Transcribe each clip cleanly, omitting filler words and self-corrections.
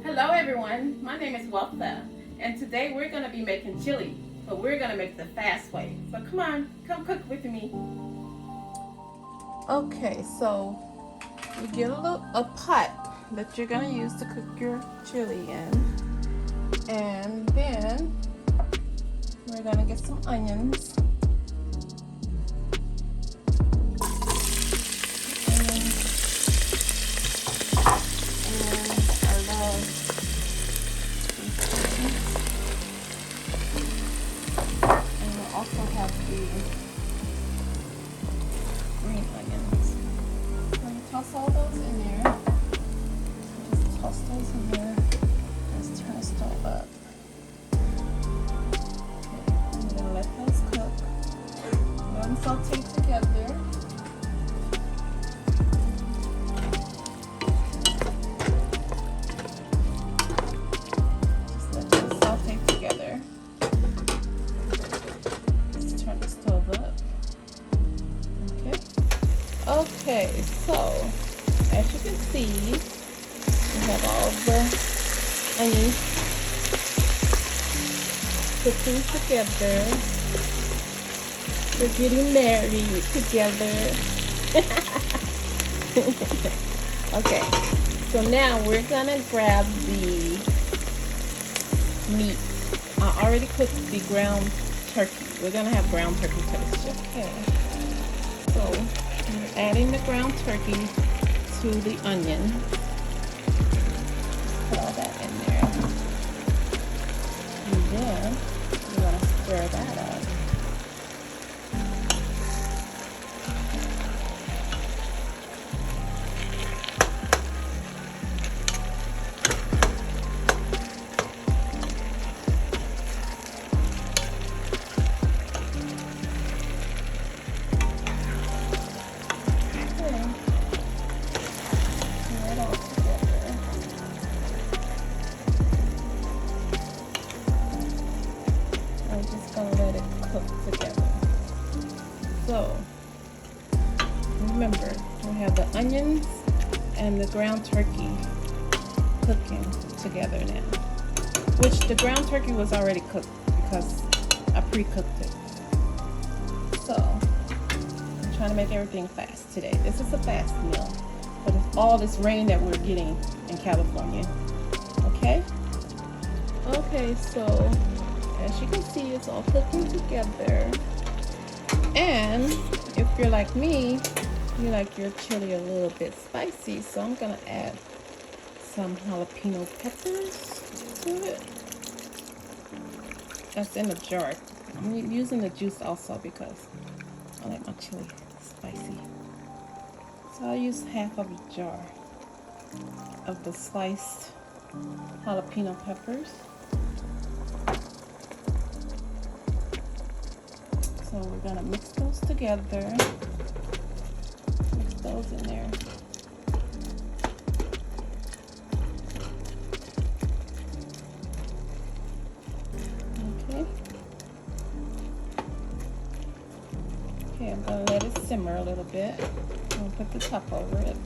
Hello everyone, my name is WELTHA, and today we're going to be making chili, but we're going to make it the fast way. So come on, come cook with me. Okay, so you get a pot that you're going to use to cook your chili in, and then we're going to get some onions. Also have the green onions. So you toss all those in there. Just toss those in there. Let's turn the stove up. Okay, I'm gonna let those cook. Let them saute together. Just let them saute together. Okay, so as you can see, we have all the onions cooking together. We're getting married together. Okay, so now we're gonna grab the meat. I already cooked the ground turkey. We're gonna have ground turkey toast. Okay, so we're adding the ground turkey to the onion. Put all that in there. And then we're going to stir that up. So, remember, we have the onions and the ground turkey cooking together now. Which the ground turkey was already cooked because I pre-cooked it. So, I'm trying to make everything fast today. This is a fast meal. But it's all this rain that we're getting in California. Okay? Okay, so as you can see, it's all cooking together. And if you're like me, you like your chili a little bit spicy, so I'm gonna add some jalapeno peppers to it. That's in the jar. I'm using the juice also because I like my chili spicy. So I'll use half of a jar of the sliced jalapeno peppers. So we're gonna mix those together. Mix those in there. Okay. Okay, I'm gonna let it simmer a little bit. I'm gonna put the top over it.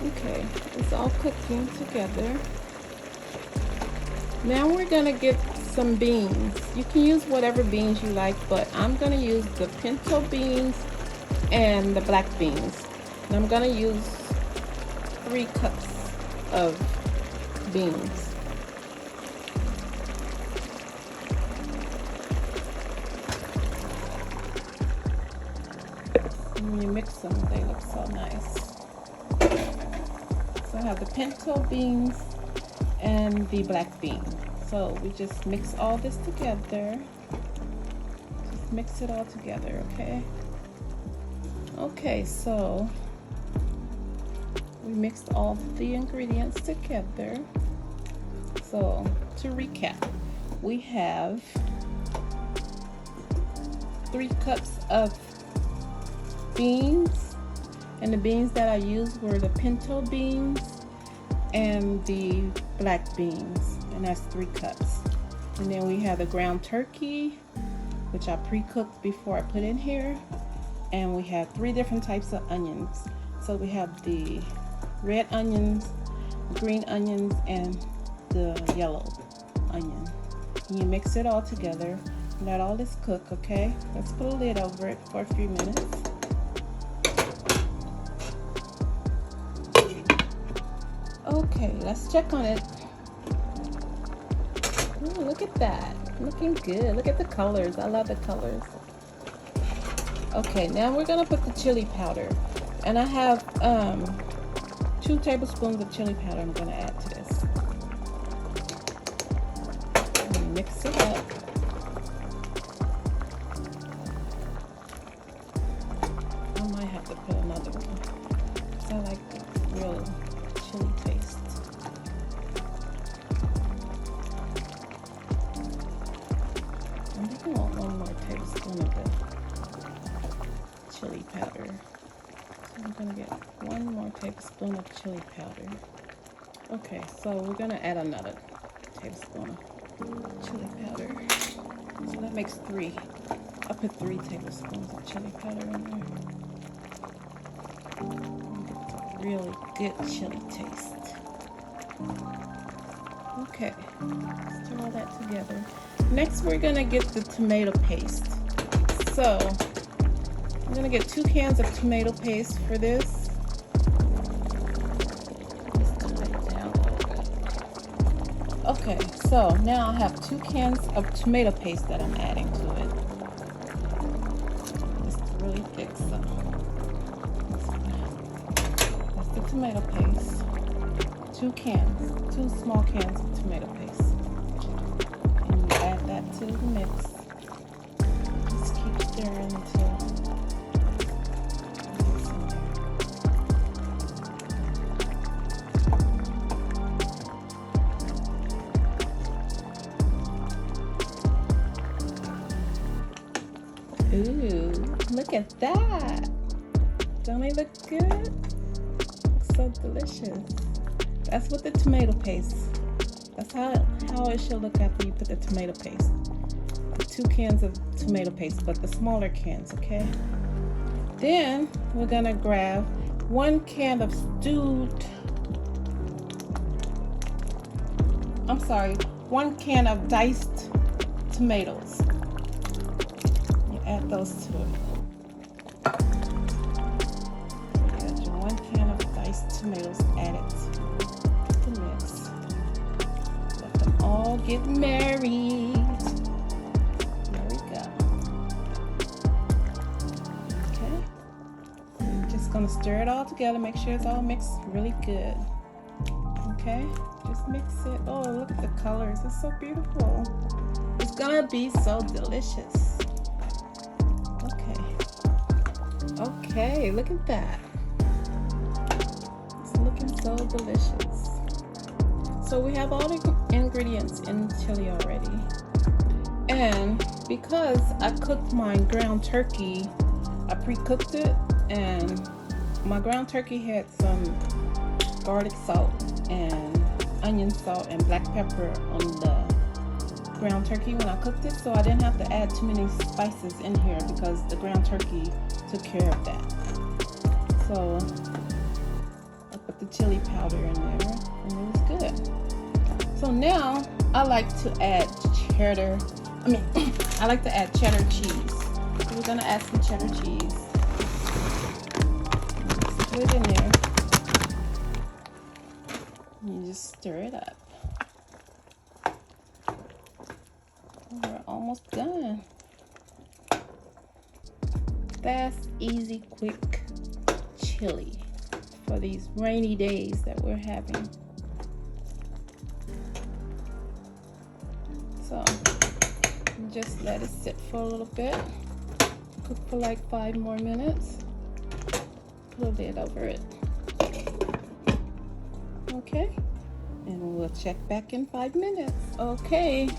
Okay, it's all cooking together. Now we're gonna get some beans. You can use whatever beans you like, but I'm gonna use the pinto beans and the black beans. And I'm gonna use 3 cups of beans. And when you mix them, they look so nice. So I have the pinto beans and the black beans. So we just mix all this together. Just mix it all together, okay? Okay, so we mixed all the ingredients together. So to recap, we have 3 cups of beans, and the beans that I used were the pinto beans and the black beans, and that's 3 cups. And then we have the ground turkey, which I pre-cooked before I put in here, and we have 3 different types of onions. So we have the red onions, green onions, and the yellow onion. And you mix it all together. Let all this cook, okay? Let's put a lid over it for a few minutes. Okay, let's check on it. Ooh, look at that. Looking good. Look at the colors. I love the colors. Okay, now we're gonna put the chili powder. And I have 2 tablespoons of chili powder I'm gonna add to this. And mix it up. I might have to put another one, because I like the real chili taste. I think I want 1 more tablespoon of the chili powder. So I'm gonna get 1 more tablespoon of chili powder. Okay, so we're gonna add another tablespoon of chili powder. So that makes 3. I put 3 tablespoons of chili powder in there. Really good chili taste. Okay, stir all that together. Next, we're gonna get the tomato paste. So I'm gonna get 2 cans of tomato paste for this. Just cut it down a little bit. Okay, so now I have 2 cans of tomato paste that I'm adding to it. It's really thick, so that's the tomato paste. 2 cans, 2 small cans of tomato paste. And you add that to the mix. Just keep stirring until ooh, look at that. Don't it look good? So delicious. That's what the tomato paste. That's how it should look after you put the tomato paste. 2 cans of tomato paste, but the smaller cans, okay? Then we're gonna grab 1 can of one can of diced tomatoes. You add those to it. You got your 1 can of diced tomatoes added to the mix. Let them all get married. There we go. Okay. I'm just gonna stir it all together. Make sure it's all mixed really good. Okay. Just mix it. Oh, look at the colors. It's so beautiful. It's gonna be so delicious. Okay, look at that. It's looking so delicious. So we have all the ingredients in chili already. And because I cooked my ground turkey, I pre-cooked it, and my ground turkey had some garlic salt and onion salt and black pepper on the ground turkey when I cooked it, so I didn't have to add too many spices in here because the ground turkey took care of that. So I put the chili powder in there and it was good. So now I like to add cheddar cheese. So we're gonna add some cheddar cheese. Just put it in there. You just stir it up. We're almost done. Fast, easy, quick chili for these rainy days that we're having. So just let it sit for a little bit. Cook for like 5 more minutes. Put a lid over it. Okay, and we'll check back in 5 minutes. Okay,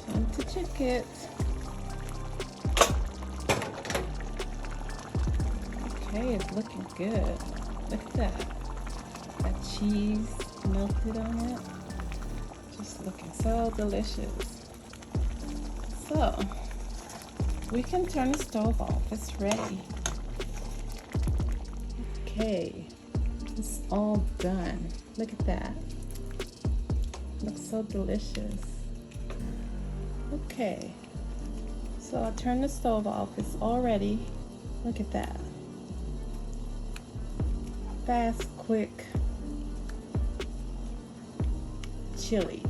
time to check it. Okay, it's looking good. Look at that. That cheese melted on it. Just looking so delicious. So, we can turn the stove off. It's ready. Okay. It's all done. Look at that. Looks so delicious. Okay, so I turned the stove off. It's all ready. Look at that. Fast, quick chili.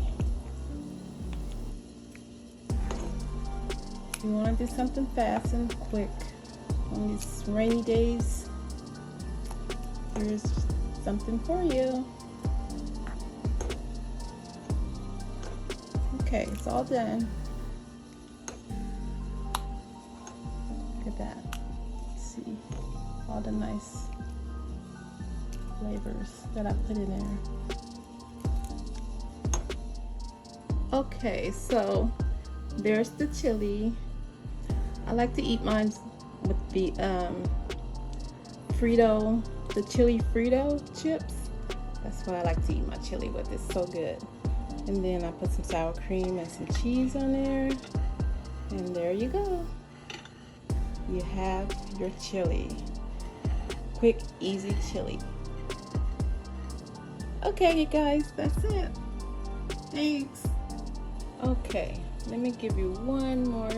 If you want to do something fast and quick on these rainy days, here's something for you. Okay, it's all done. Look at that. See all the nice flavors that I put in there. Okay, so there's the chili. I like to eat mine with the the chili Frito chips. That's what I like to eat my chili with. It's so good. And then I put some sour cream and some cheese on there. And there you go. You have your chili. Quick, easy chili. Okay, you guys, that's it. Thanks. Okay, let me give you one more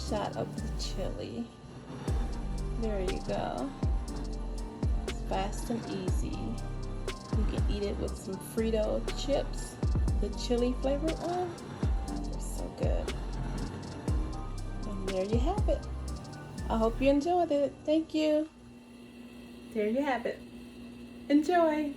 shot of the chili. There you go. It's fast and easy. You can eat it with some Frito chips, the chili flavor one. They're so good. And there you have it. I hope you enjoyed it. Thank you. There you have it. Enjoy.